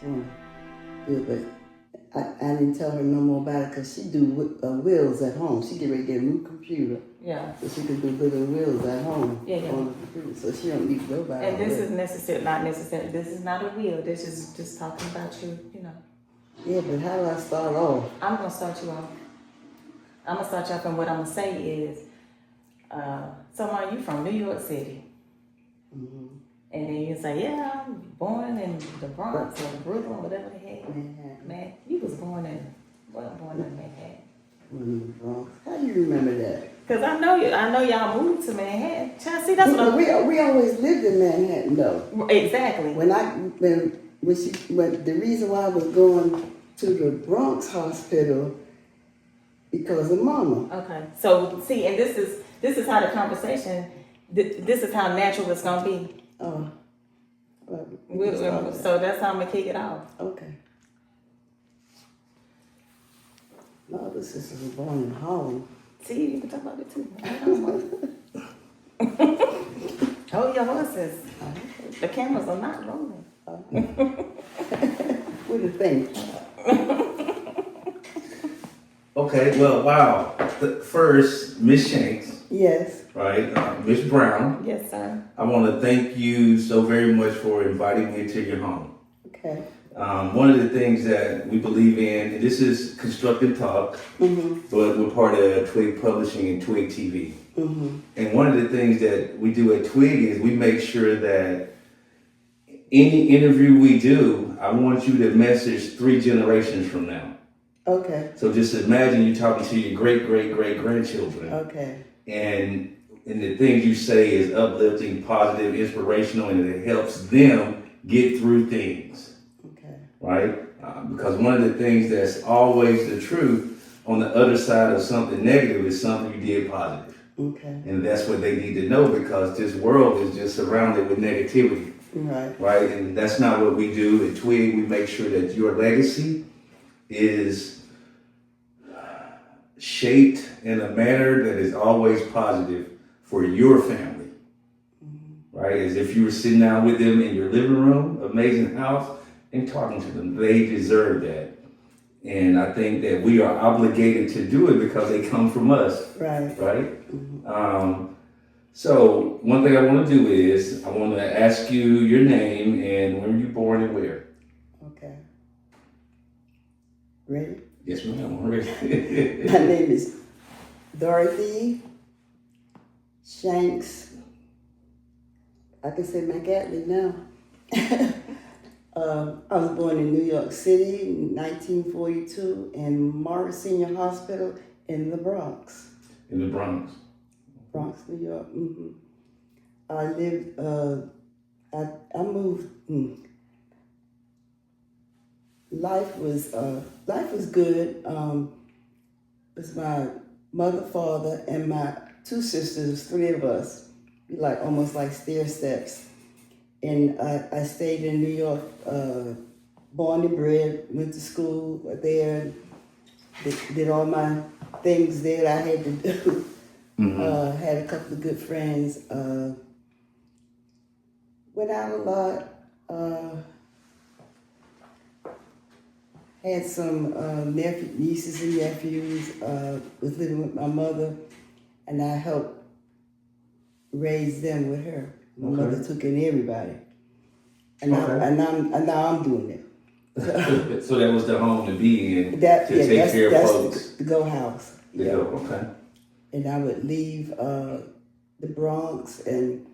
want to do it, but I didn't tell her no more about it because she do wheels at home. She get ready to get a new computer. Yeah. So she can do little wheels at home. Yeah. On the computer. So she don't need to go by. And this is not necessary. This is not a wheel. This is just talking about you, Yeah, but how do I start off? I'm going to start you off. I'm going to start you off, and what I'm going to say is, so Ma, you from New York City. Mm-hmm. And then you say, yeah, I'm born in the Bronx or Brooklyn, whatever the heck. Manhattan. Man, you was born in Manhattan. Bronx. How do you remember that? Because I know y'all moved to Manhattan. Child, see, that's what we always lived in Manhattan, though. Exactly. The reason why I was going to the Bronx hospital because of Mama. Okay. So see, and this is how the conversation. This is how natural it's gonna be. Oh. So that's how I'm gonna kick it off. Okay. My other sisters were born in Harlem. See, you can talk about it too. Hold your horses. The cameras are not rolling. What do you think? Okay, well, wow. First, Miss Shanks. Yes. Right, Miss Brown. Yes, sir. I want to thank you so very much for inviting me to your home. Okay. One of the things that we believe in, and this is Constructive Talk, but we're part of TWIG Publishing and TWIGtv. And one of the things that we do at TWIG is we make sure that any interview we do, I want you to message 3 generations from now. Okay. So just imagine you talking to your great-great-great-grandchildren. Okay. And the things you say is uplifting, positive, inspirational, and it helps them get through things. Okay. Right? Because one of the things that's always the truth on the other side of something negative is something you did positive. Okay. And that's what they need to know because this world is just surrounded with negativity. Right. Right? And that's not what we do at TWIG. We make sure that your legacy is shaped in a manner that is always positive for your family. Right? As if you were sitting down with them in your living room, amazing house, and talking to them. They deserve that. And I think that we are obligated to do it because they come from us. Right. Right? So one thing I want to do is I want to ask you your name and when were you born and where? Okay. Ready? Yes, ma'am. I'm ready. My name is Dorothy Shanks. I can say McAtley now. I was born in New York City in 1942 in Morris Senior Hospital in the Bronx. In the Bronx. Bronx, New York. I lived. I moved. Life was good. It was my mother, father, and my 2 sisters, 3 of us. We almost like stair steps. And I stayed in New York, born and bred, went to school there, did all my things there that I had to do. Had a couple of good friends. Went out a lot. Had some nieces and nephews. Was living with my mother, and I helped raise them with her. My mother took in everybody, and now I'm doing it. So that was the home to be in to take care of folks. That's the go house. Yeah. Okay. And I would leave the Bronx and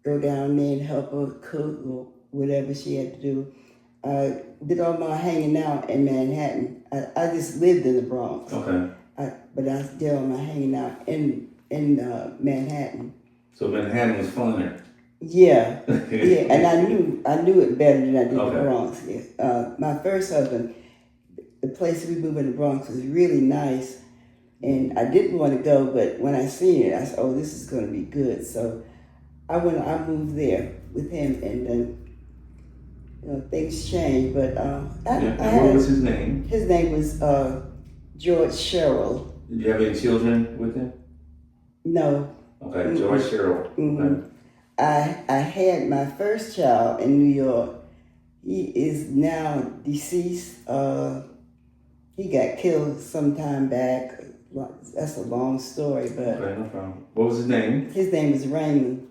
go down there and help her cook or whatever she had to do. I did all my hanging out in Manhattan. I just lived in the Bronx. Okay. But I did all my hanging out in Manhattan. So Manhattan was funner. Yeah, yeah, and I knew it better than I did the Bronx. Yeah. My first husband, the place we moved in the Bronx was really nice, and I didn't want to go, but when I seen it, I said, "Oh, this is going to be good." So I moved there with him, and then things changed. But what was his name? His name was George Sherrill. Did you have any children with him? No. Okay, George Sherrill. Okay. I had my first child in New York. He is now deceased. He got killed some time back. That's a long story, but Okay, no problem. What was his name? his name is Raymond.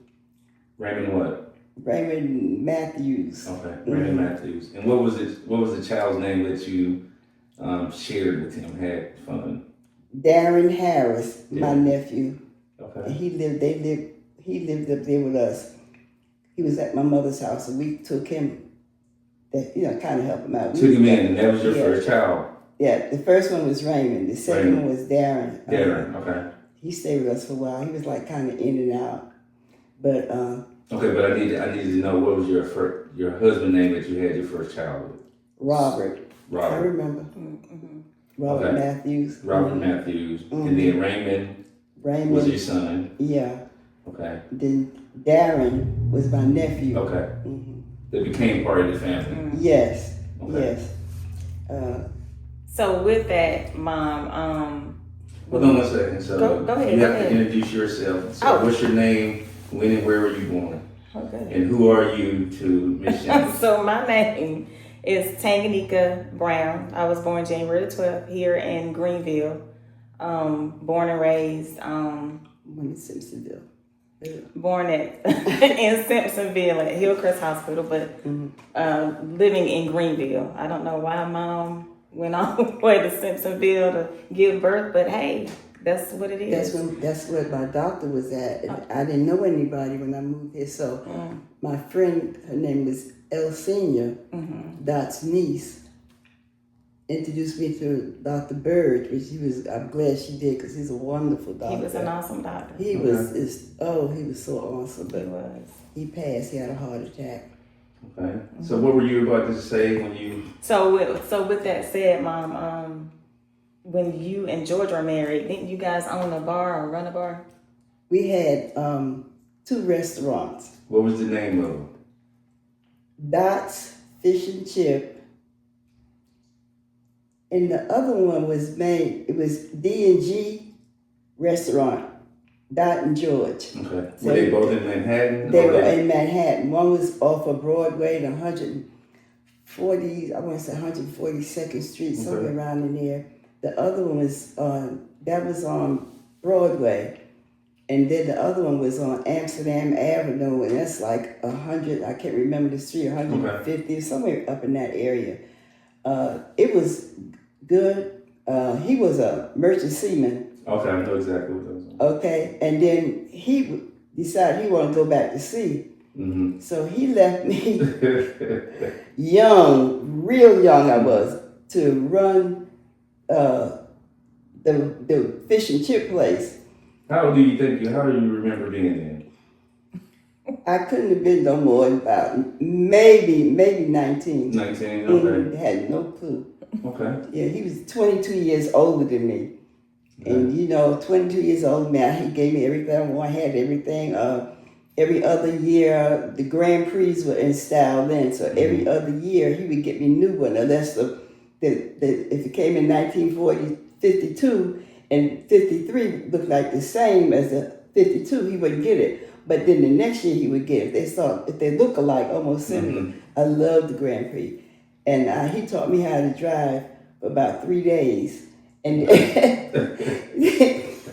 Raymond what? Raymond Matthews. Okay, Raymond Matthews. And what was it? What was the child's name that you shared with him? Had fun. Darren Harris, my nephew. Okay. And he lived up there with us. He was at my mother's house, and we took him, kind of help him out. Took him in, and that was your first child. Yeah, the first one was Raymond. The second one was Darren. Darren, okay. He stayed with us for a while. He was like kind of in and out, but. Okay, but I needed to know what was your husband name that you had your first child with? Robert. I remember. Mm-hmm. Robert Matthews. Robert Matthews, and then Raymond was your son. Yeah. Okay. Then Darren was my nephew. Okay. That became part of the family. Yes. Okay. Yes. So with that, Mom, Hold on 1 second. So go ahead. You have to introduce yourself. So what's your name? When and where were you born? Okay. And who are you to Miss Shanks? So my name is Tanganyika Brown. I was born January 12th here in Greenville. Born and raised. Born in Simpsonville. Born in Simpsonville at Hillcrest Hospital, but living in Greenville. I don't know why Mom went all the way to Simpsonville to give birth, but hey, that's what it is. That's where my doctor was at. And I didn't know anybody when I moved here. So my friend, her name was El Senior, Dot's niece, introduced me to Dr. Bird, which I'm glad she did because he's a wonderful doctor. He was an awesome doctor. He was so awesome. But He was. He passed. He had a heart attack. Okay. So what were you about to say when you? So with that said, Mom, when you and George were married, didn't you guys own a bar or run a bar? We had 2 restaurants. What was the name of them? Dot's Fish and Chip. And the other one was it was D&G Restaurant, Dot and George. Okay. Were they both in Manhattan? They were in Manhattan. One was off of Broadway and 142nd Street, somewhere around in there. The other one was on Broadway. And then the other one was on Amsterdam Avenue, and that's like 100, I can't remember the street, 150, somewhere up in that area. It was good. He was a merchant seaman. Okay, I know exactly what that was. Okay, and then he decided he wanted to go back to sea. So he left me young, real young I was, to run the fish and chip place. How do you remember being then? I couldn't have been no more than about maybe 19. 19, okay. Had no clue. Okay. Yeah, he was 22 years older than me. Okay. And 22 years old, man, he gave me everything I wanted, I had everything. Every other year, the Grand Prix were in style then, so every other year he would get me a new one, unless if it came in 1940, 52, and 53 looked like the same as the 52, he wouldn't get it. But then the next year he would get it. If they look alike, almost similar. I love the Grand Prix. And he taught me how to drive for about 3 days. And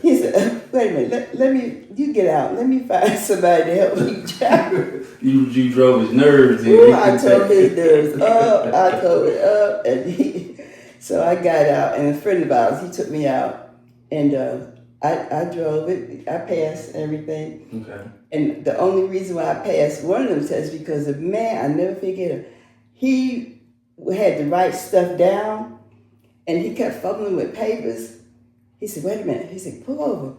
he said, wait a minute, you get out. Let me find somebody to help me drive. You drove his nerves. Ooh, I told his nerves up. I told it up. And so I got out, and a friend of ours, he took me out. And I drove it. I passed everything. Okay. And the only reason why I passed one of them tests because I never forget him. He had to write stuff down, and he kept fumbling with papers. He said, "Wait a minute." He said, "Pull over."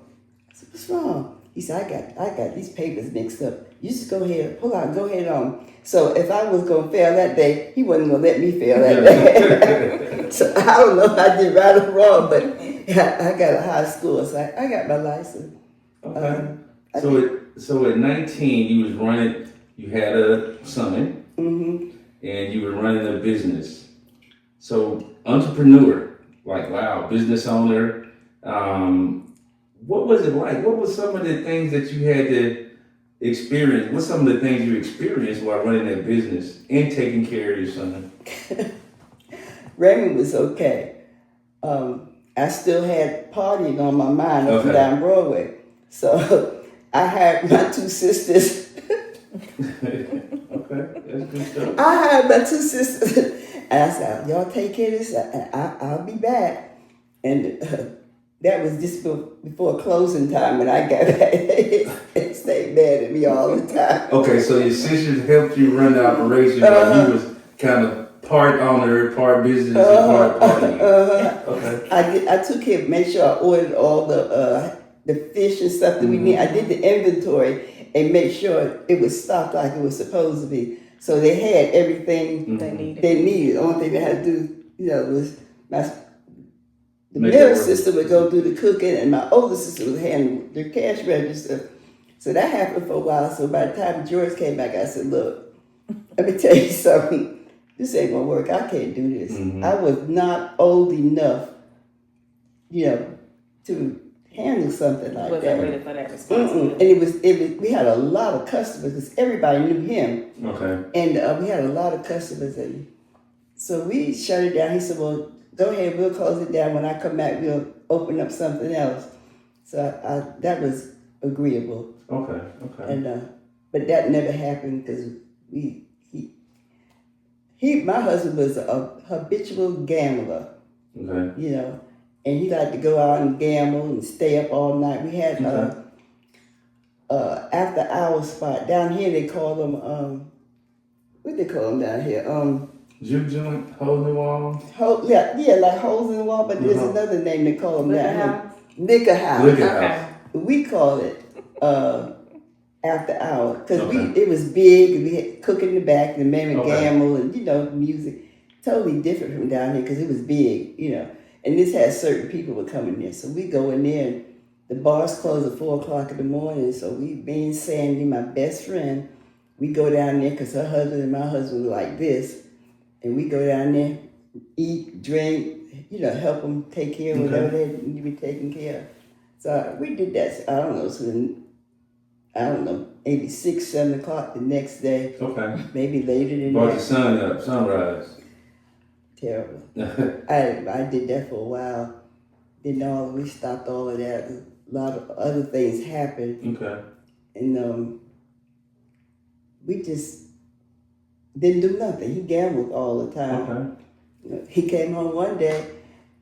I said, "What's wrong?" He said, "I got these papers mixed up. You just go ahead, pull out, go ahead on." So if I was gonna fail that day, he wasn't gonna let me fail that day. So I don't know if I did right or wrong, but I got a high score, so I got my license. Okay. So at 19, you was running. You had a son, and you were running a business. So entrepreneur, business owner. What was it like? What was some of the things that you had to experience? What's some of the things you experienced while running that business and taking care of your son? Raymond was okay. I still had partying on my mind up and down Broadway. So I had my two sisters. Okay, that's good stuff. I had my two sisters. And I said, y'all take care of this, and I'll be back. And that was just before closing time when I got back. They stayed mad at me all the time. Okay, so your sisters helped you run the operation, but you was kind of part owner, part business, and part party. Okay. I took care, made sure I ordered all the fish and stuff that we need. I did the inventory and made sure it was stocked like it was supposed to be. So they had everything they needed. The only thing they had to do, was the middle sister would go do the cooking, and my older sister would handle the cash register. So that happened for a while. So by the time George came back, I said, look, let me tell you something. This ain't gonna work. I can't do this. I was not old enough, to handle something like that. Wasn't ready for that responsibility. And it was. We had a lot of customers because everybody knew him. Okay. And we had a lot of customers, and so we shut it down. He said, "Well, go ahead. We'll close it down. When I come back, we'll open up something else." So that was agreeable. Okay. And but that never happened because my husband was a habitual gambler. Okay. And he liked to go out and gamble and stay up all night. We had after hour spot down here. They call them what they call them down here? Juke joint, hole in the wall. Like holes in the wall. But there's another name they call them down here. Liquor house. Liquor house. We call it after hour because it was big and we had cook in the back. The men would gamble and music totally different from down here because it was big. And this had certain people were coming there. So we go in there and the bars close at 4:00 in the morning. So me and Sandy, my best friend, we go down there because her husband and my husband were like this. And we go down there, eat, drink, help them take care of whatever they need to be taken care of. So we did that, I don't know, maybe 6, 7 o'clock the next day. Okay. Maybe later than Brought that. the sun up, sunrise. Terrible. I did that for a while. Then we stopped all of that. A lot of other things happened. Okay. And we just didn't do nothing. He gambled all the time. Okay. He came home one day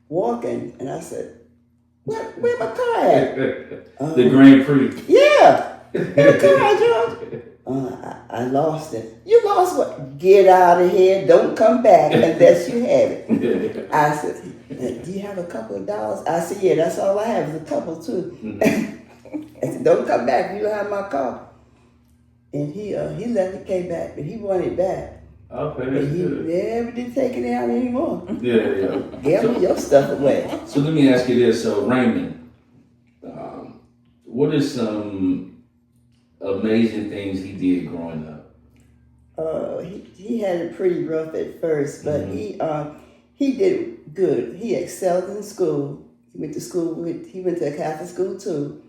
walking, and I said, where my car at? The Grand Prix. Yeah. Where the car at, George? I lost it. You lost what? Get out of here. Don't come back unless you have it. I said, do you have a couple of dollars? I said, yeah, that's all I have is a couple too. I said, don't come back. You don't have my car. And he left. He came back, but he wanted it back. Okay, But that's he good. never did take it out anymore. Yeah. Gamble your stuff away. So let me ask you this. So Raymond, what are some amazing things he did growing up? He had it pretty rough at first, but he did good. He excelled in school. He went to school. He went to a Catholic school too.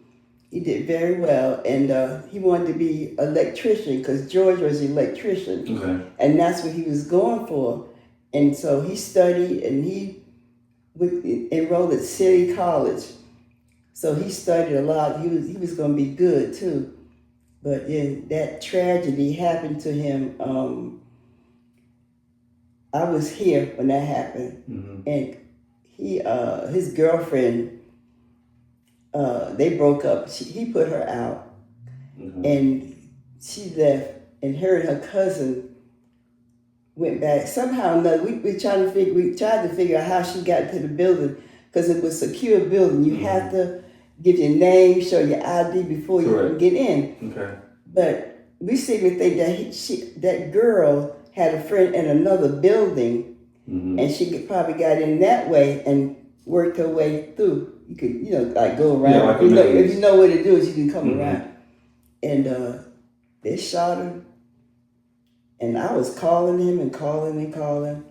He did very well, and he wanted to be an electrician because George was an electrician, and that's what he was going for. And so he studied, and he enrolled at City College. So he studied a lot. He was going to be good too, but then that tragedy happened to him. I was here when that happened, and his girlfriend. They broke up. He put her out, and she left. And her and her cousin went back. Somehow or another, we tried to figure out how she got to the building because it was a secure building. You have to give your name, show your ID before you can get in. Okay. But we seem to think that that girl had a friend in another building, and she probably got in that way and worked her way through. You could, like go around. Yeah, like if you know what to do, you can come around. And they shot him. And I was calling him and calling and calling.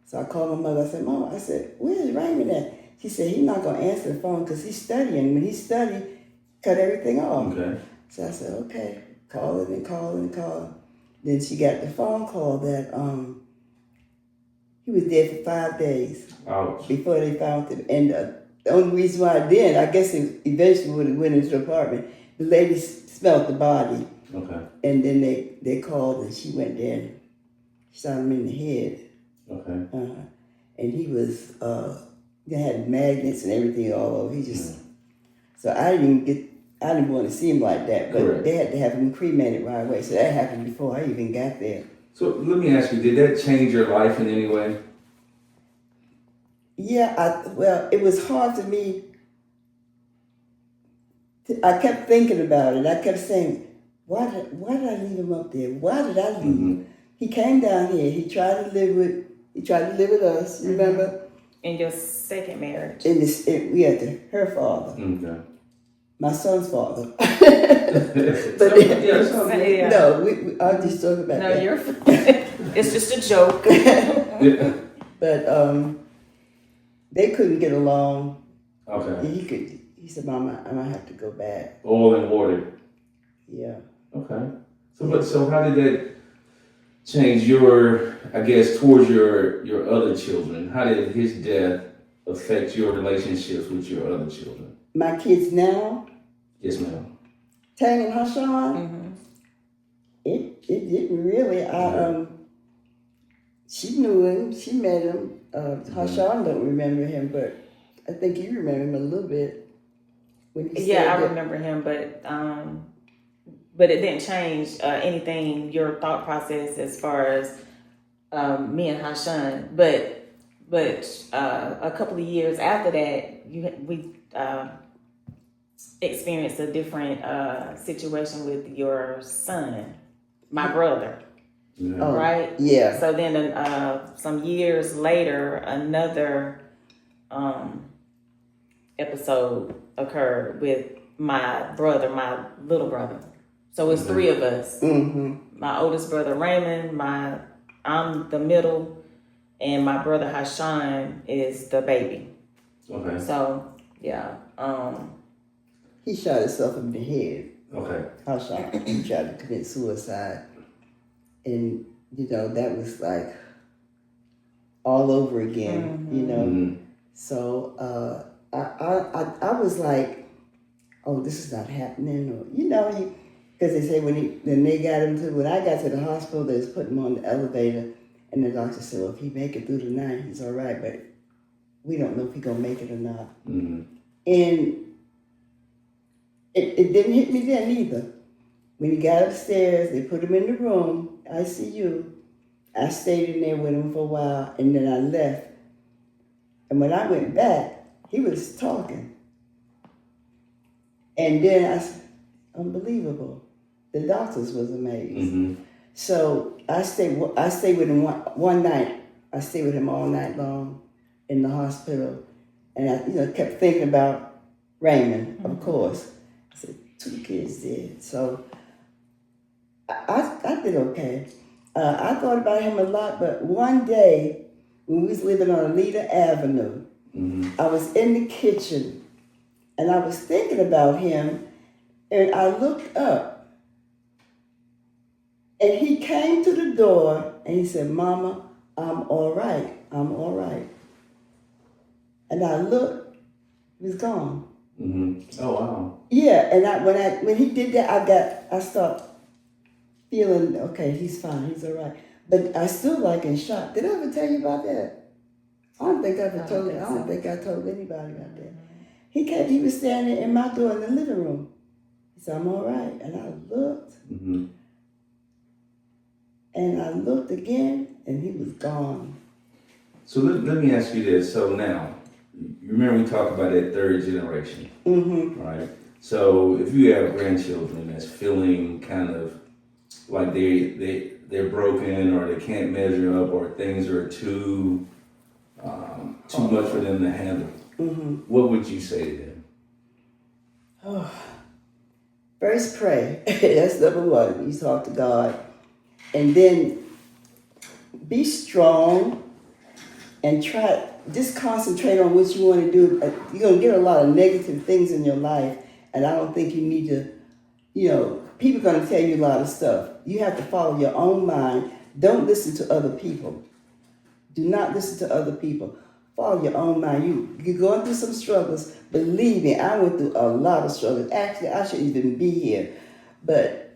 So I called my mother. I said, Mom, where's Raymond at? She said, he's not going to answer the phone because he's studying. When he studied, cut everything off. Okay. So I said, okay. calling and calling and calling. Then she got the phone call that he was dead for 5 days. Ouch. Before they found him. And the only reason why I did, I guess it eventually would have went into the apartment. The lady smelled the body. Okay. And then they called and she went there and shot him in the head. Okay. And he was, they had magnets and everything all over. He just, so I didn't want to see him like that, but Correct. they had to have him cremated right away. So that happened before I even got there. So let me ask you, did that change your life in any way? Yeah, well, it was hard for me. I kept thinking about it. I kept saying, why did I leave him up there? Why did I leave him? He came down here. He tried to live with us. Remember? In your second marriage. We had her father, Okay. my son's father. But Yeah. No, I'll just talk about No, that. you're fine. It's just a joke. But they couldn't get along. Okay. He said, Mama, I'm gonna have to go back. Oil and water. Yeah. Okay. So how did that change your, I guess, towards your other children? How did his death affect your relationships with your other children? My kids now, Yes, ma'am. Tang and Hashan, it didn't really. She knew him, she met him. Hashan don't remember him, but I think you remember him a little bit. When he Yeah, I said that. remember him, but it didn't change anything, your thought process as far as me and Hashan. But a couple of years after that, we experienced a different situation with your son, my brother. Yeah. Oh, Right? Yeah. So then some years later, another episode occurred with my brother, my little brother. So it's three of us. Mm-hmm. My oldest brother Raymond, I'm the middle, and my brother Hashan is the baby. Okay. So yeah. He shot himself in the head. Okay. Hashan. He tried to commit suicide. And, that was like all over again, So I was like, oh, this is not happening. Or, because they say when I got to the hospital, they was putting him on the elevator. And the doctor said, well, if he make it through the night, he's all right. But we don't know if he's going to make it or not. Mm-hmm. And it didn't hit me then either. When he got upstairs, they put him in the room, ICU. I stayed in there with him for a while, and then I left. And when I went back, he was talking. And then I said, unbelievable. The doctors was amazed. Mm-hmm. So I stayed with him one night. I stayed with him all night long in the hospital. And I kept thinking about Raymond, of course. I said, 2 kids dead. So I did okay. I thought about him a lot, but one day when we was living on Alita Avenue, I was in the kitchen and I was thinking about him, and I looked up and he came to the door and he said, Mama, I'm all right. I'm all right. And I looked, he was gone. Mm-hmm. Oh, wow. Yeah, and when he did that, I started feeling, okay, he's fine, he's all right. But I still like in shock. Did I ever tell you about that? I don't think I told anybody about that. He was standing in my door in the living room. He said, I'm all right. And I looked. Mm-hmm. And I looked again, and he was gone. So let me ask you this. So now, you remember we talked about that third generation, right? So if you have grandchildren that's feeling kind of like they're broken, or they can't measure up, or things are too much for them to handle, what would you say to them? Oh. First, pray. That's number one. You talk to God. And then be strong and just concentrate on what you want to do. You're going to get a lot of negative things in your life, and I don't think you need to, people are going to tell you a lot of stuff. You have to follow your own mind. Don't listen to other people. Do not listen to other people. Follow your own mind. You're going through some struggles. Believe me, I went through a lot of struggles. Actually, I shouldn't even be here. But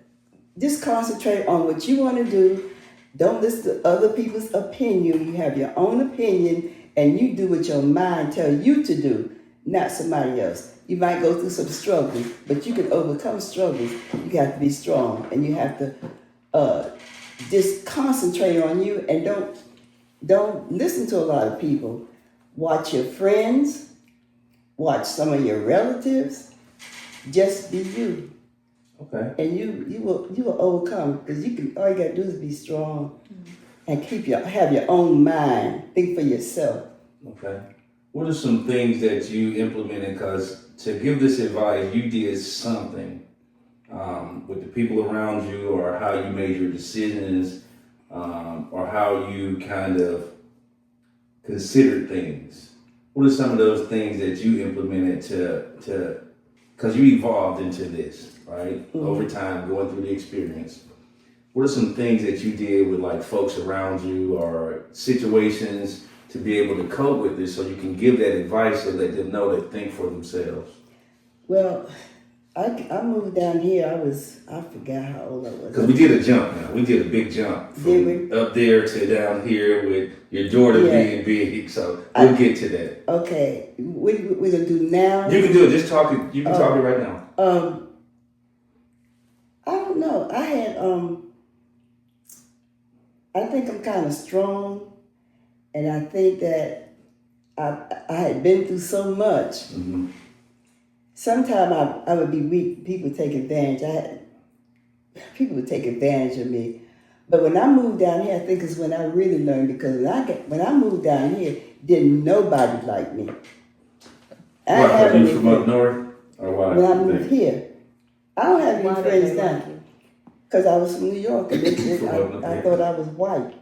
just concentrate on what you want to do. Don't listen to other people's opinion. You have your own opinion, and you do what your mind tells you to do, not somebody else. You might go through some struggles, but you can overcome struggles. You have to be strong, and you have to just concentrate on you, and don't listen to a lot of people. Watch your friends, watch some of your relatives. Just be you. Okay. And you will overcome, because all you gotta do is be strong and have your own mind. Think for yourself. Okay. What are some things that you implemented? Because to give this advice, you did something with the people around you, or how you made your decisions, or how you kind of considered things. What are some of those things that you implemented to because you evolved into this, right? Mm-hmm. Over time, going through the experience. What are some things that you did with like folks around you, or situations, to be able to cope with this, so you can give that advice and let them know to think for themselves? Well, I moved down here. I forgot how old I was. Because we did a jump now. We did a big jump from up there to down here with your daughter being big. So we'll get to that. Okay. What we're going to do now? You can do it. Just talk it. You can talk it right now. I don't know. I think I'm kind of strong. And I think that I had been through so much. Mm-hmm. Sometimes I would be weak. People take advantage. People would take advantage of me. But when I moved down here, I think is when I really learned, because when I moved down here, didn't nobody like me. Are you from up north? Or why? When I moved here, I don't have any friends now. Because I was from New York, and I thought I was white.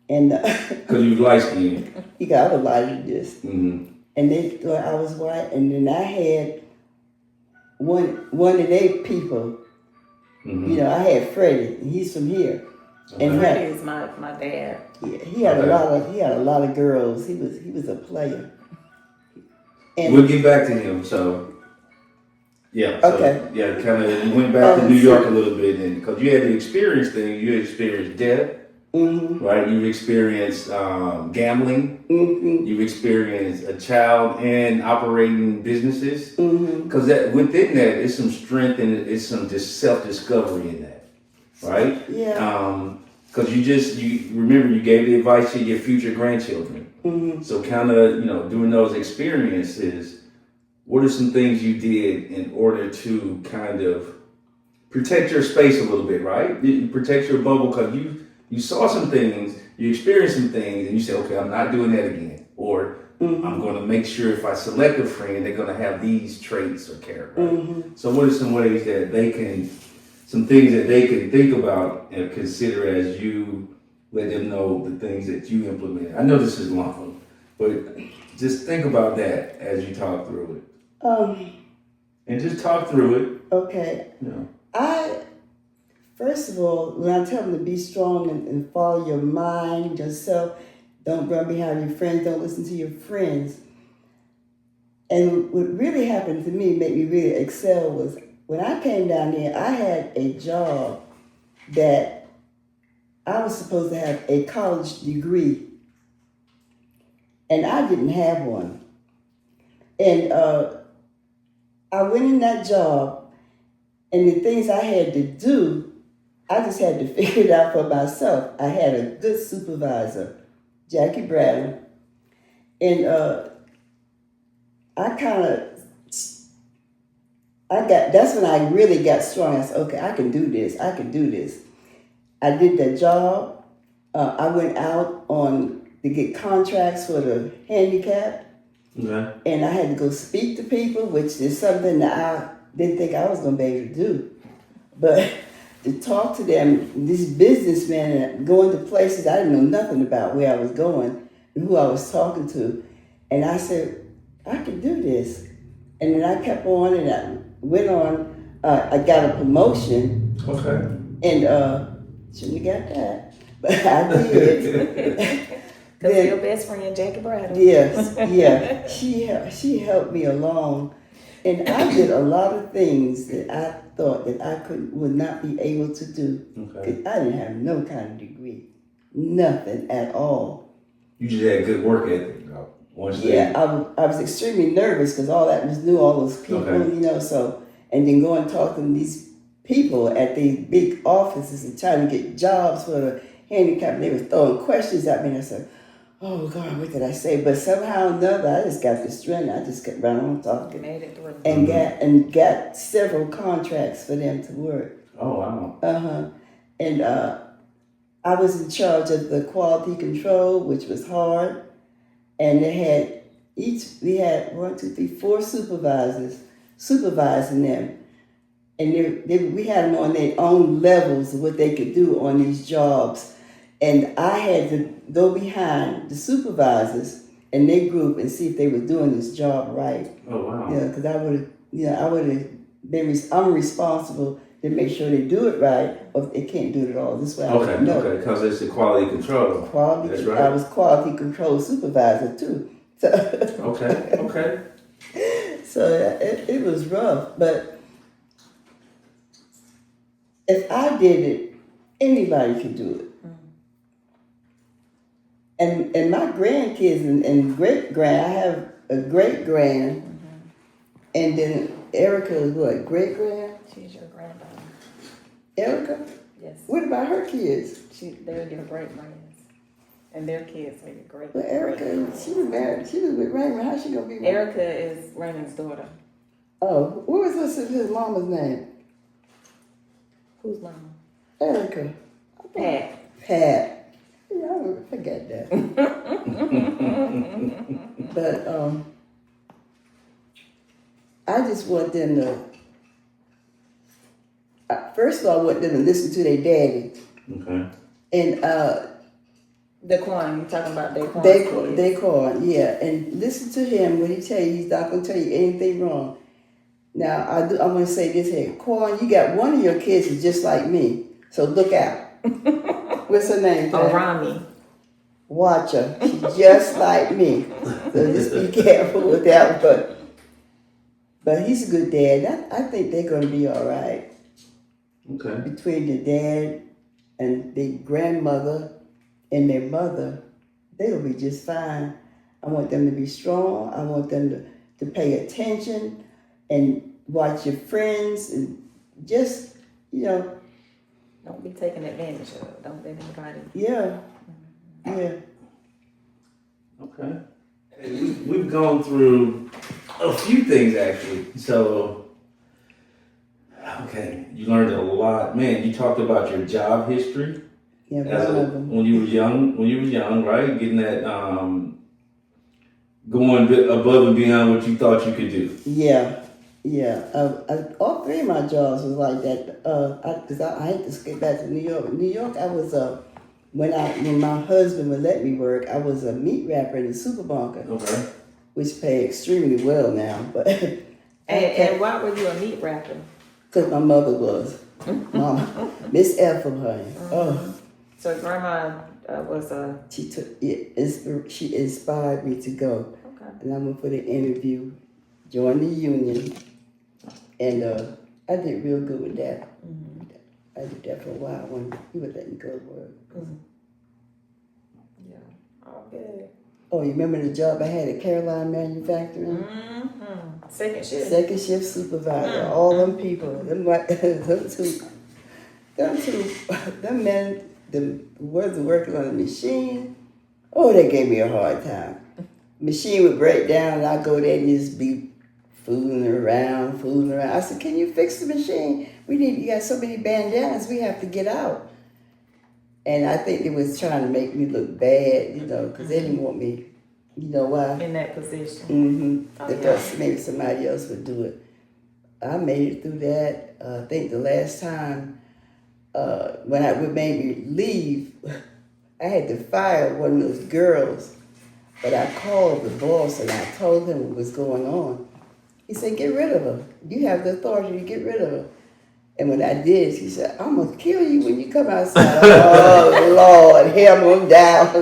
And because you light skinned. You got a lot of this. Mm-hmm. And they thought I was white, and then I had one of their people. Mm-hmm. You know, I had Freddie, and he's from here. Okay. And Freddie is my dad. Yeah, he had a lot of girls. He was a player. And we'll get back to him. So yeah. Okay. So, yeah, kind of. You went back to New York a little bit, and because you had the experience thing, you experienced death. Mm-hmm. Right, you've experienced gambling. Mm-hmm. You've experienced a child and operating businesses. Because within that is some strength, and it's some just self-discovery in that, right? Yeah. Because you remember you gave the advice to your future grandchildren. Mm-hmm. So kind of during those experiences, what are some things you did in order to kind of protect your space a little bit, right? You protect your bubble, because you saw some things, you experienced some things, and you said, okay, I'm not doing that again. Or I'm going to make sure if I select a friend, they're going to have these traits or character. Right? Mm-hmm. So what are some ways that some things that they can think about and consider as you let them know the things that you implement? I know this is long, but just think about that as you talk through it. And just talk through it. Okay. First of all, when I tell them to be strong and follow your mind, yourself, don't run behind your friends, don't listen to your friends. And what really happened to me, made me really excel, was when I came down here, I had a job that I was supposed to have a college degree, and I didn't have one. And I went in that job, and the things I had to do, I just had to figure it out for myself. I had a good supervisor, Jackie Bradley, and that's when I really got strong. I said, okay, I can do this. I did that job. I went out to get contracts for the handicapped. Okay. And I had to go speak to people, which is something that I didn't think I was going to be able to do. But to talk to them, these businessmen, going to places I didn't know nothing about, where I was going and who I was talking to. And I said, I can do this. And then I kept on, and I went on. I got a promotion, Okay. And shouldn't have got that, but I did. Because your best friend, Jackie Bradley. Yes, yeah. She helped me along. And I did a lot of things that I thought that I would not be able to do. Okay. Because I didn't have no kind of degree. Nothing at all. You just had good work ethic. Yeah, I was extremely nervous because all that was new, all those people, Okay. so, and then go and talk to these people at these big offices and trying to get jobs for the handicapped. They were throwing questions at me and I said, oh God, what did I say? But somehow or another, I just got the strength. I just kept right on talking. Made it through. And got several contracts for them to work. Oh, wow. And I was in charge of the quality control, which was hard. And we had 4 supervisors supervising them. And we had them on their own levels of what they could do on these jobs. And I had to go behind the supervisors and their group and see if they were doing this job right. Oh, wow. Yeah, because I would have been, I'm responsible to make sure they do it right, or if they can't do it at all. This way I would know. Okay, because it's the quality control. That's right. I was quality control supervisor too. So Okay. So it was rough, but if I did it, anybody could do it. And my grandkids and great-grand, I have a great-grand, and then Erica is what, great-grand? She's your granddaughter. Erica? Yes. What about her kids? They're your great grands. And their kids are your great. Well, Erica, she was married. She was with Raymond. How's she gonna be married? Erica is Raymond's daughter. Oh, what was his mama's name? Whose mama? Erica. Pat. Pat. Yeah, I don't forget that. But I just want them to. First of all, I want them to listen to their daddy. Okay. And Daquan, you talking about Daquan? Daquan, yeah, and listen to him when he tell you he's not gonna tell you anything wrong. Now I'm gonna say this here, Quan, you got one of your kids is just like me, so look out. What's her name? Oh, Rami. Watch her, she's just like me, so just be careful with that. But he's a good dad. I think they're gonna be all right. Okay. Between the dad and the grandmother and their mother, they'll be just fine. I want them to be strong. I want them to pay attention and watch your friends and just, Don't be taken advantage of. Don't let anybody. Yeah. Okay. We've gone through a few things actually. So, okay, you learned a lot. Man, you talked about your job history. Yeah, one of them. When you were young, right? Getting that, going above and beyond what you thought you could do. Yeah. All 3 of my jobs was like that. Because I had to skip back to New York. In New York, I was when my husband would let me work, I was a meat wrapper in the supermarket. Okay. Which paid extremely well now, but. And why were you a meat wrapper? Because my mother was. Mama, Miss Ethel, honey. Oh. So grandma was a. She took it. She inspired me to go. Okay. And I went for the interview, joined the union, and I did real good with that. I did that for a while when he would let me go to work. Yeah. All good. Oh, you remember the job I had at Caroline Manufacturing? Second shift. Second shift supervisor. All them people, them men. The ones working on the machine, they gave me a hard time. Machine would break down and I'd go there and just be fooling around. I said, can you fix the machine? You got so many bandanas, we have to get out. And I think they was trying to make me look bad, because they didn't want me, why? In that position. They thought maybe somebody else would do it. I made it through that. I think the last time when I would made me leave, I had to fire one of those girls, but I called the boss and I told him what was going on. He said, get rid of her. You have the authority to get rid of her. And when I did, she said, I'm going to kill you when you come outside. Oh, Lord, hammer them down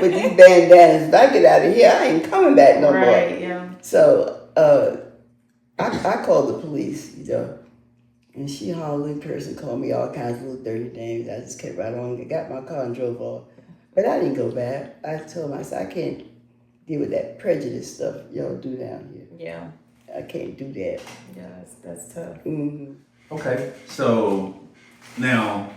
with these bandanas. If I get out of here, I ain't coming back no more. Right, yeah. So I called the police, you know, and she hauled in person, called me all kinds of little dirty names. I just kept right on, got my car and drove off. But I didn't go back. I told them, I said, I can't deal with that prejudice stuff y'all do down here. Yeah. I can't do that. Yeah, that's tough. Mm-hmm. Okay, so now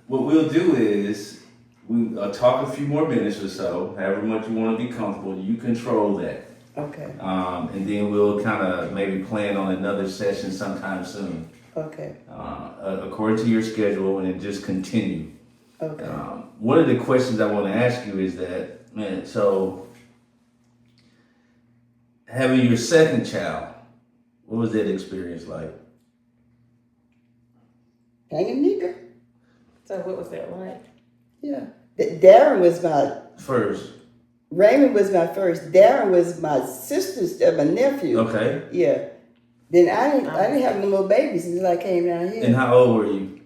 what we'll do is we talk a few more minutes or so, however much you want to be comfortable. You control that. Okay. And then we'll kind of maybe plan on another session sometime soon. Okay. According to your schedule, and just continue. Okay. One of the questions I want to ask you is that, man, so having your second child, what was that experience like? Hanging nigger. So what was that like? Yeah. Darren was my First. Raymond was my first. Darren was my sister's, my nephew. Okay. Yeah. Then I didn't have no more babies until I came down here. And how old were you?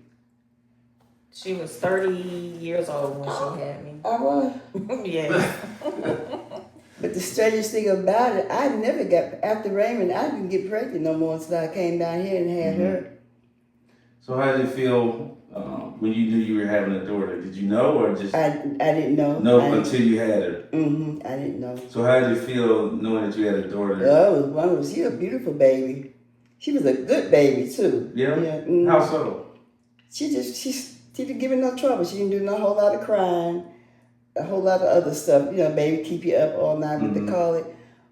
She was 30 years old when she had me. I was. Yeah. But the strangest thing about it, I never got, after Raymond, I didn't get pregnant no more until I came down here and had her. So how did it feel when you knew you were having a daughter? Did you know or just? I didn't know. No, until you had her. Mm-hmm. I didn't know. So how did it feel knowing that you had a daughter? She was a beautiful baby. She was a good baby too. Yeah? Yeah. Mm-hmm. How so? She didn't give me no trouble. She didn't do no whole lot of crying, a whole lot of other stuff. You know, baby, keep you up all night, what they call it.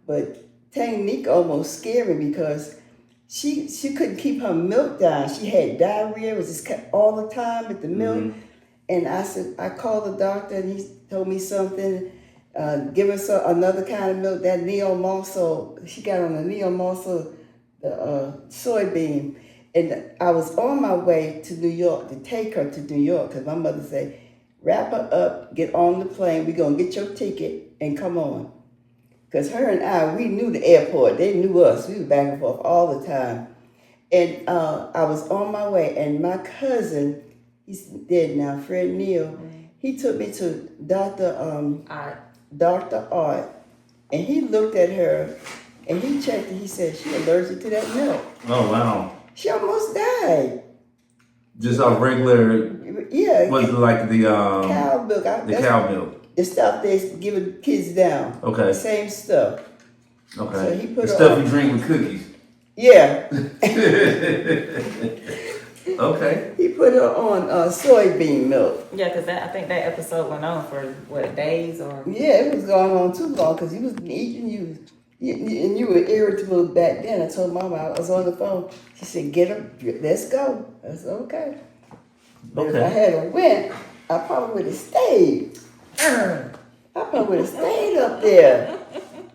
But Tanganyika almost scared me because she couldn't keep her milk down. She had diarrhea, was just kept all the time with the milk. And I called the doctor and he told me something, give her another kind of milk, that neomorsel. She got on the neomorsel, the soybean. And I was on my way to New York to take her to New York because my mother said, wrap her up, get on the plane, we're going to get your ticket and come on. Because her and I, we knew the airport. They knew us. We were back and forth all the time. And I was on my way, and my cousin, he's dead now, Fred Neal, he took me to Dr. Art, and he looked at her, and he checked and he said, she's allergic to that milk. Oh, wow. She almost died. Just off regular, yeah. was it like the cow milk. cow milk. The stuff they give kids down. Okay. The same stuff. Okay. So he put the her stuff on. you drink with cookies. Yeah. Okay. He put her on soybean milk. Yeah, because I think that episode went on for, what, days or? Yeah, it was going on too long because he was eating you. And you were irritable back then. I told Mama I was on the phone. She said, get her, let's go. I said, okay. But if I had went, I probably would have stayed. I probably would have stayed up there.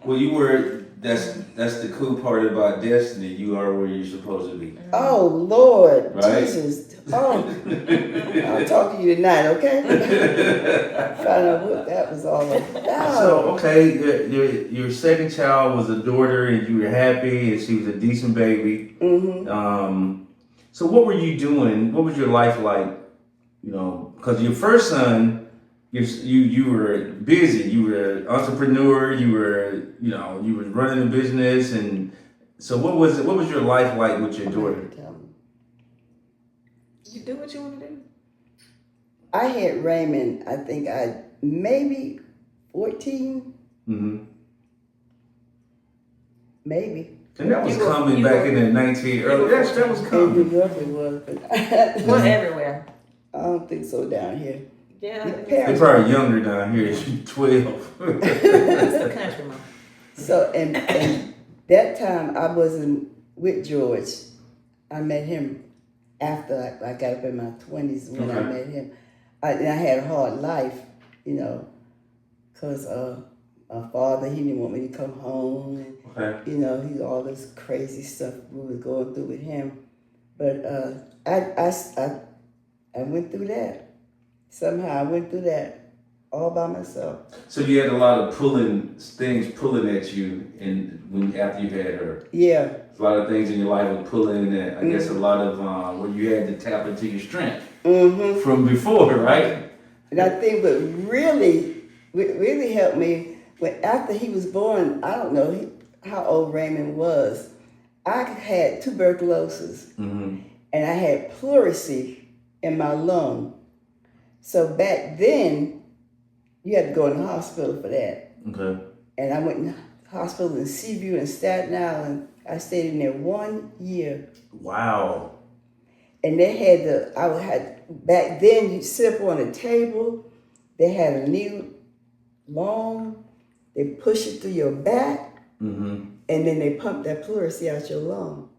Well, you were, that's the cool part about destiny. You are where you're supposed to be. Oh, Lord. Right? Jesus. Oh. I'll talk to you tonight, okay? Find out what that was all about. So, okay, your second child was a daughter and you were happy and she was a decent baby. So what were you doing? What was your life like? You know, because your first son, you were busy. You were an entrepreneur. You were running a business. And so what was your life like with your daughter? You do what you want to do. I had Raymond, I think maybe 14. Maybe. And that was coming back in the 19 early. That was coming. In New York it was, but Well, everywhere. I don't think so down here. Yeah. Your They're parents. probably younger down here. She's 12. It's the country, Mom. So, and that time I wasn't with George. I met him after I got up in my 20s when I met him. I had a hard life, you know, because my father, he didn't want me to come home. And, you know, all this crazy stuff we was going through with him. But I went through that. Somehow I went through that. all by myself. So you had a lot of things pulling at you, and after you had her. Yeah. A lot of things in your life were pulling at. I guess a lot of where you had to tap into your strength from before, right? And I think what really helped me when after he was born, I don't know how old Raymond was. I had tuberculosis and I had pleurisy in my lung. So back then, you had to go in the hospital for that. Okay. And I went in the hospital in Seaview in Staten Island. I stayed in there 1 year. Wow. And they back then you sit up on a table, they had a needle long, they push it through your back, and then they pump that pleurisy out your lung.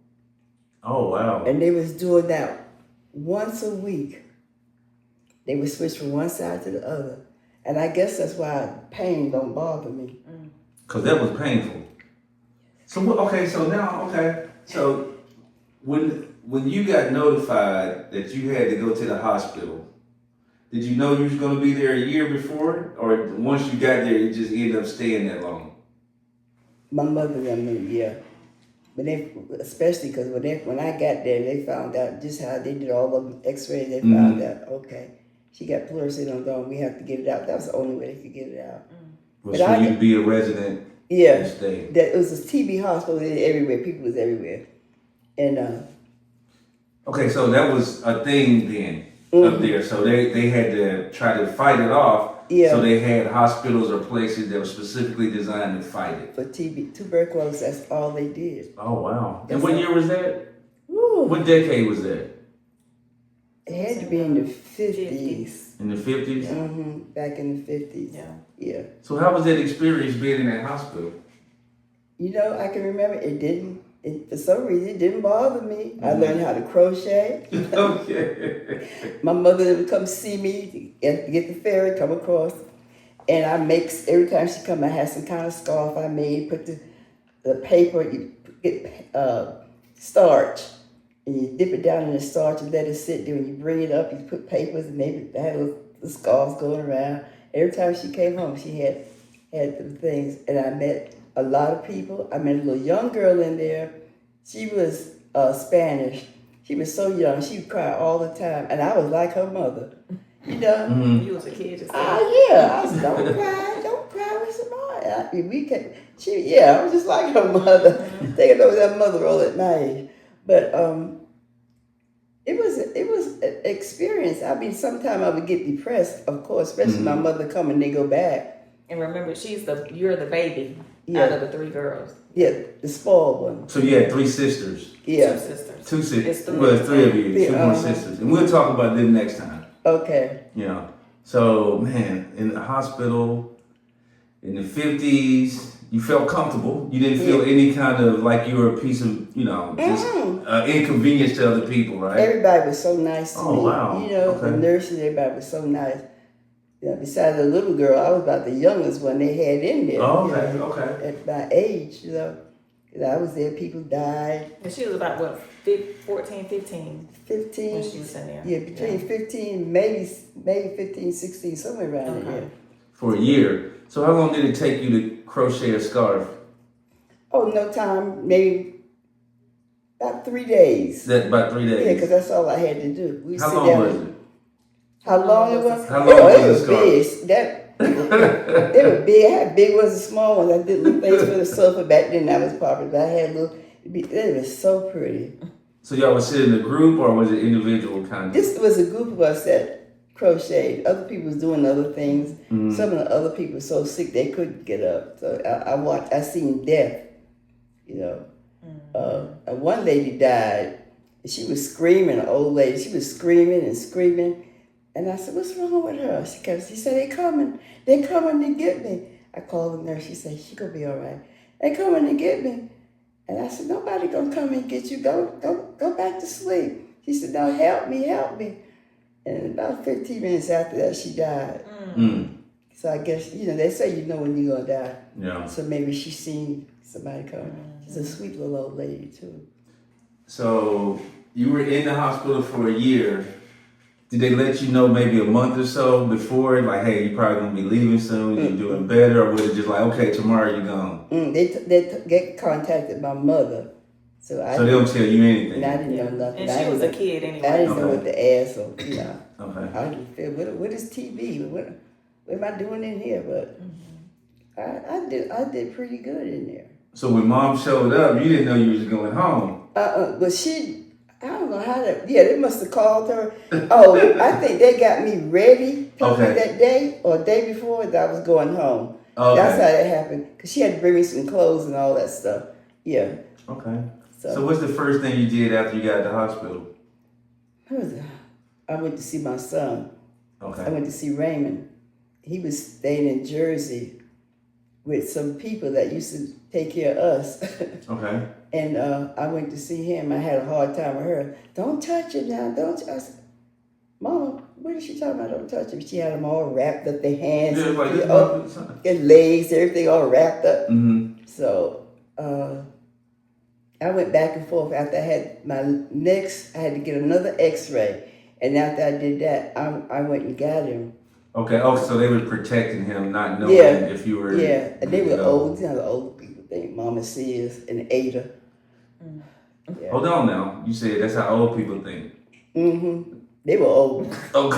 Oh, wow. And they was doing that once a week. They would switch from one side to the other. And I guess that's why pain don't bother me. Because that was painful. So, so when you got notified that you had to go to the hospital, did you know you was going to be there a year before? Or once you got there, you just ended up staying that long? My mother knew, yeah. But especially because when I got there, they found out just how they did all the x-rays, they found out, okay, she got pleurisy on the lung, we have to get it out. That was the only way they could get it out. Was for you to be a resident? Yeah. And stay. It was a TB hospital everywhere, people was everywhere. And okay, so that was a thing then up there. So they had to try to fight it off. Yeah. So they had hospitals or places that were specifically designed to fight it. For TB, tuberculosis, that's all they did. Oh, wow. And what year was that? Woo. What decade was that? It had to be in the 50s. In the 50s? Back in the 50s. Yeah. So how was that experience being in that hospital? You know, I can remember for some reason, it didn't bother me. I learned how to crochet. Okay. My mother would come see me, get the ferry, come across. And every time she come, I had some kind of scarf I made, put the paper, you get starch, and you dip it down in the starch and let it sit there. And you bring it up, you put papers, and maybe I had the scarves going around. Every time she came home, she had the things. And I met a lot of people. I met a little young girl in there. She was Spanish. She was so young. She would cry all the time. And I was like her mother. You know? You was a kid yourself. Yeah. I was don't cry. What's the matter? I was just like her mother. Taking over that mother role at my age. But it was an experience. I mean, sometimes I would get depressed, of course, especially my mother come and they go back. And remember, you're the baby out of the three girls. Yeah, the spoiled one. So you had three sisters. Yeah. Two sisters. It's three of you. Two more sisters. And we'll talk about them next time. Okay. Yeah. So, man, in the hospital, in the 50s, you felt comfortable. You didn't feel any kind of like you were a piece of, just inconvenience to other people, right? Everybody was so nice to me. Oh, wow. The nurses, everybody was so nice. Yeah, besides the little girl, I was about the youngest one they had in there. Oh, okay. At my age, I was there, people died. And she was about, 14, 15? 15. When she was in there. Yeah, between 15, maybe 15, 16, somewhere around there. For a year. So how long did it take you to crochet a scarf? Oh, no time, maybe about 3 days. About 3 days? Yeah, because that's all I had to do. How long was it? How long it was? How long was the big. They were big. I had big ones and small ones. I did little things for the sofa back then. That was popular. But I had it was so pretty. So y'all would sit in a group or was it individual kind of? This was a group of us that crocheted. Other people was doing other things. Some of the other people were so sick they couldn't get up. So I seen death, one lady died. She was screaming, an old lady. She was screaming and screaming. And I said, what's wrong with her? She said, they coming to get me. I called the nurse. She said, she gonna be all right. They coming to get me. And I said, nobody gonna come and get you. Go back to sleep. She said, no, help me. And about 15 minutes after that, she died. So I guess, they say you know when you're gonna die. Yeah. So maybe she seen somebody come. She's a sweet little old lady too. So you were in the hospital for a year. Did they let you know maybe a month or so before, like, hey, you're probably gonna be leaving soon, you're doing better, or was it just like, okay, tomorrow you're gone? They get contacted my mother, so they don't tell you anything. I didn't know nothing. And she was a kid anyway. I didn't know what to ask, so Okay. I just feel what is TV? What am I doing in here? But I did pretty good in there. So when Mom showed up, you didn't know you was going home. But I don't know how to. Yeah, they must have called her. Oh, I think they got me ready that day or day before that I was going home. Okay. That's how that happened. Cause she had to bring me some clothes and all that stuff. Yeah. Okay. So what's the first thing you did after you got to the hospital? I went to see my son. Okay. I went to see Raymond. He was staying in Jersey with some people that used to take care of us. Okay. And I went to see him. I had a hard time with her. Don't touch him now. I said, Mama, what is she talking about? Don't touch him. She had them all wrapped up, their hands, their legs, everything all wrapped up. Mm-hmm. So I went back and forth. After I had my next, I had to get another x-ray. And after I did that, I went and got him. Okay. Oh, so they were protecting him, not knowing if you were. Yeah, and they were old. You know, the old people think Mama Sears and Ada. Yeah. Hold on now. You said that's how old people think. Mm-hmm. They were old. Okay.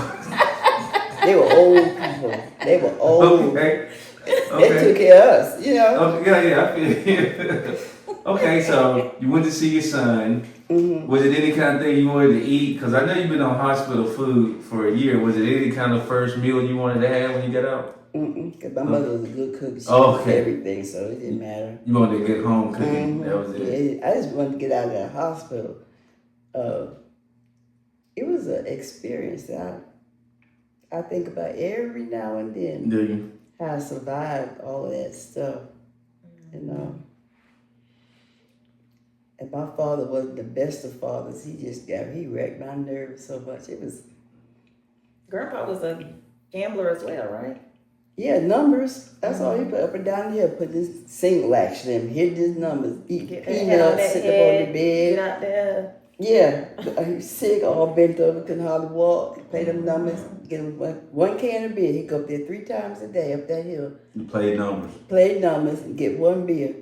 They were old people. They were old. Okay. They took care of us, you know. Okay, yeah, I feel you. Okay, so you went to see your son. Mm-hmm. Was it any kind of thing you wanted to eat? Because I know you've been on hospital food for a year. Was it any kind of first meal you wanted to have when you got out? Because my mother was a good cook. She cooked everything, so it didn't matter. You wanted to get home cooking. Mm-hmm. That was it. Yeah, I just wanted to get out of that hospital. It was an experience that I think about every now and then. Do you? How I survived all of that stuff, you know. And my father wasn't the best of fathers. He wrecked my nerves so much. It was. Grandpa was a gambler as well, right? Yeah, numbers. That's all he put up and down here. Put this single action in, hit his numbers, eat peanuts, sit up on the bed. Get out there. Yeah, he was sick, all bent over, couldn't hardly walk. Play them numbers, get him one can of beer. He'd go up there 3 times a day up that hill. You played numbers. Played numbers and get 1 beer.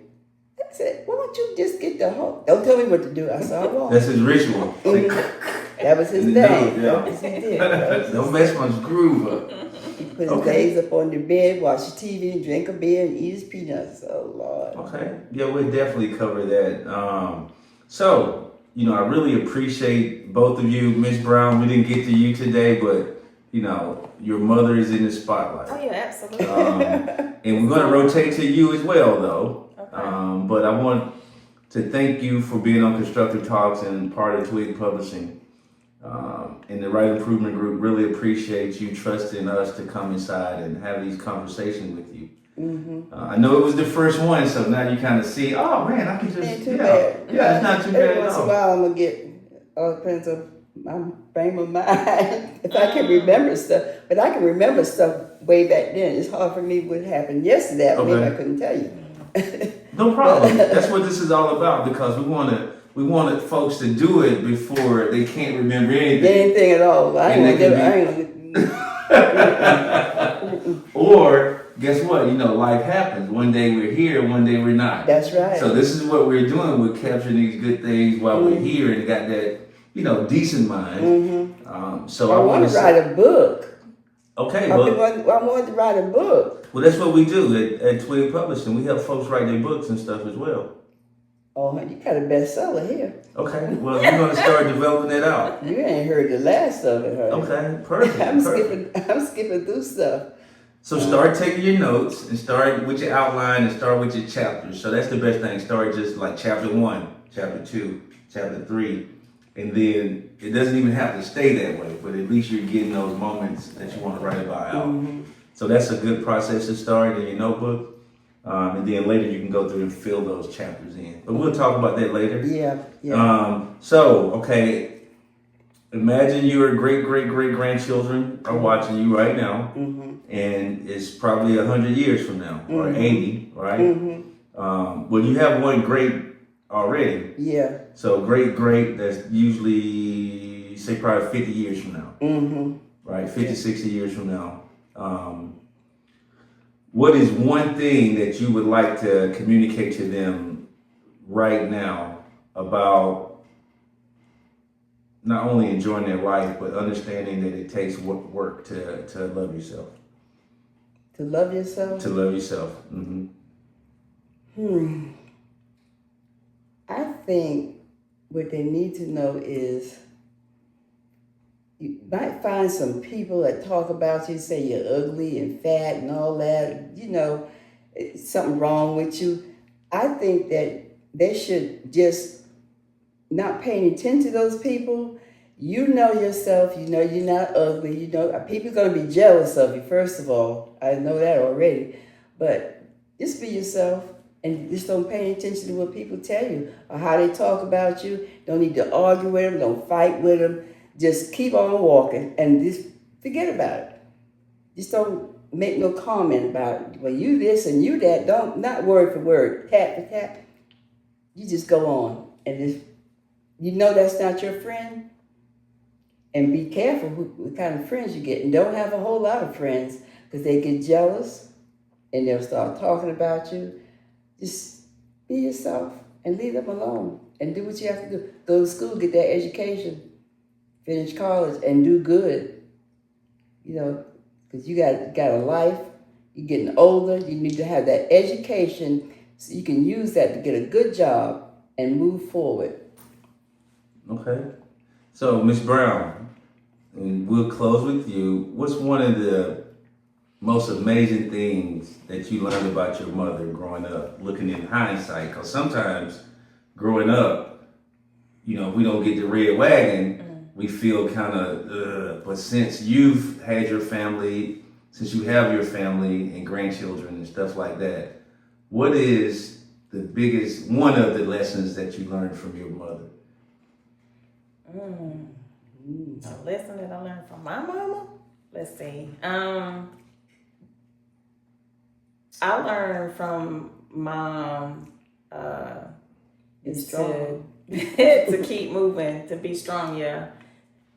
I said, why don't you just get the whole? Don't tell me what to do. I said, I won't. That's his ritual. That was his thing. That was his thing. Don't mess my groove up. He put his legs up on the bed, watch TV, drink a beer, and eat his peanuts. Oh, Lord. Okay. Yeah, we'll definitely cover that. So, you know, I really appreciate both of you. Miss Brown, we didn't get to you today, but, you know, your mother is in the spotlight. Oh, yeah, absolutely. And we're going to rotate to you as well, though. Okay. But I want to thank you for being on Constructive Talks and part of TWIG Publishing. And the Right Improvement Group really appreciates you trusting us to come inside and have these conversations with you. Mm-hmm. I know it was the first one, so now you kind of see, oh man, I can just, Ain't too bad. Yeah, it's not too bad Every at once in a all. while, I'm going to get all depends on my frame of mind. If I can remember stuff, but I can remember stuff way back then. It's hard for me what happened yesterday. Maybe I couldn't tell you. No problem. That's what this is all about, because we wanted folks to do it before they can't remember anything. At all. I ain't Or guess what? You know, life happens. One day we're here, one day we're not. That's right. So this is what we're doing. We're capturing these good things while we're here and got that, you know, decent mind. Mm-hmm. So I want to write a book. Okay, I wanted to write a book. Well, that's what we do at TWIG Publishing. We help folks write their books and stuff as well. Oh, you got a bestseller here. Okay, well, we're going to start developing it out. You ain't heard the last of it, honey. Okay, perfect. I'm skipping through stuff. So start taking your notes and start with your outline and start with your chapters. So that's the best thing. Start just like chapter 1, chapter 2, chapter 3. And then it doesn't even have to stay that way, but at least you're getting those moments that you want to write about out. Mm-hmm. So that's a good process to start in your notebook. And then later you can go through and fill those chapters in. But we'll talk about that later. Yeah. So, okay, imagine your great-great-great-grandchildren are watching you right now. Mm-hmm. And it's probably 100 years from now, or 80, right? Mm-hmm. Well, you have one great already. Yeah. So great, that's usually say probably 50 years from now, right? 50, Yeah. 60 years from now. What is one thing that you would like to communicate to them right now about not only enjoying their life, but understanding that it takes work to love yourself? To love yourself? To love yourself. I think what they need to know is you might find some people that talk about you, say you're ugly and fat and all that, something wrong with you. I think that they should just not paying attention to those people. You know yourself, you know you're not ugly, you know people are going to be jealous of you, first of all. I know that already. But just be yourself and just don't pay attention to what people tell you or how they talk about you. Don't need to argue with them, don't fight with them. Just keep on walking and just forget about it. Just don't make no comment about it. Well, you this and you that. Don't, not word for word, tap for tap. You just go on and just, you know that's not your friend. And be careful what kind of friends you get. And don't have a whole lot of friends because they get jealous and they'll start talking about you. Just be yourself and leave them alone and do what you have to do. Go to school, get that education. Finish college and do good, because you got a life, you're getting older, you need to have that education so you can use that to get a good job and move forward. Okay. So, Ms. Brown, and we'll close with you. What's one of the most amazing things that you learned about your mother growing up, looking in hindsight? Because sometimes growing up, we don't get the red wagon. We feel kind of, but since you've had your family, since you have your family and grandchildren and stuff like that, what is the biggest, one of the lessons that you learned from your mother? A lesson that I learned from my mama? Let's see. I learned from Mom is to keep moving, to be strong,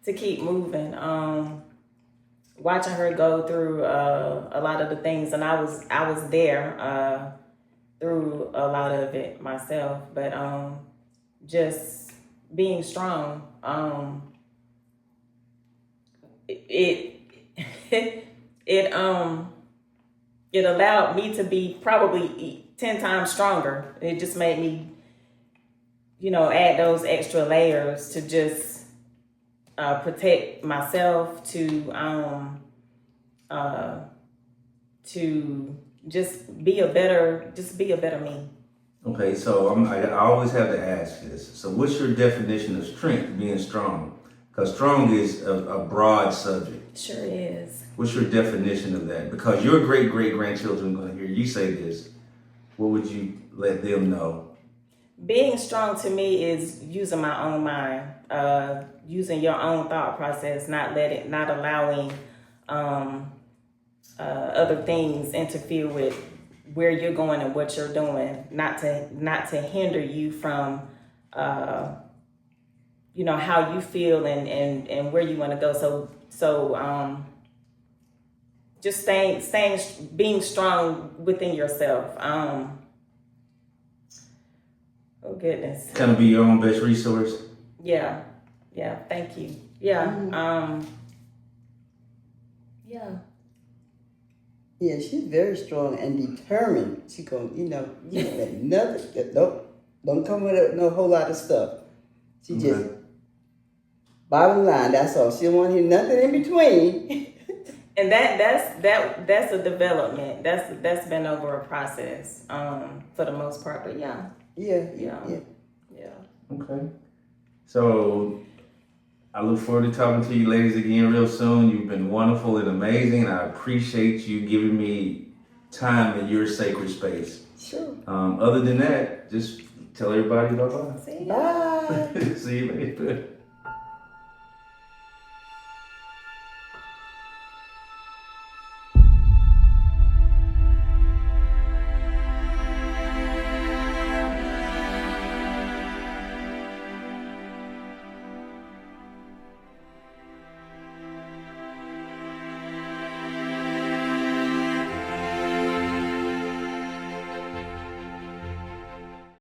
to keep moving. Watching her go through a lot of the things, and I was there through a lot of it myself, but just being strong. It allowed me to be probably 10 times stronger. It just made me, add those extra layers to just protect myself, to just be a better me. Okay, so I always have to ask this. So what's your definition of strength, being strong? Because strong is a broad subject. Sure is. What's your definition of that? Because your great-great-grandchildren are going to hear you say this. What would you let them know? Being strong to me is using my own mind, using your own thought process, not allowing other things interfere with where you're going and what you're doing, not to hinder you from how you feel and where you want to go. So just being strong within yourself. Oh goodness. Kind of be your own best resource. Yeah. Thank you. Yeah. Yeah, she's very strong and determined. She don't let nothing. Don't come with no whole lot of stuff. She just bottom line. That's all. She don't want to hear nothing in between. And that's a development. That's been over a process for the most part. But yeah. Okay. So I look forward to talking to you ladies again real soon. You've been wonderful and amazing. I appreciate you giving me time in your sacred space. Sure. Other than that, just tell everybody bye-bye. See you. Bye. See you later.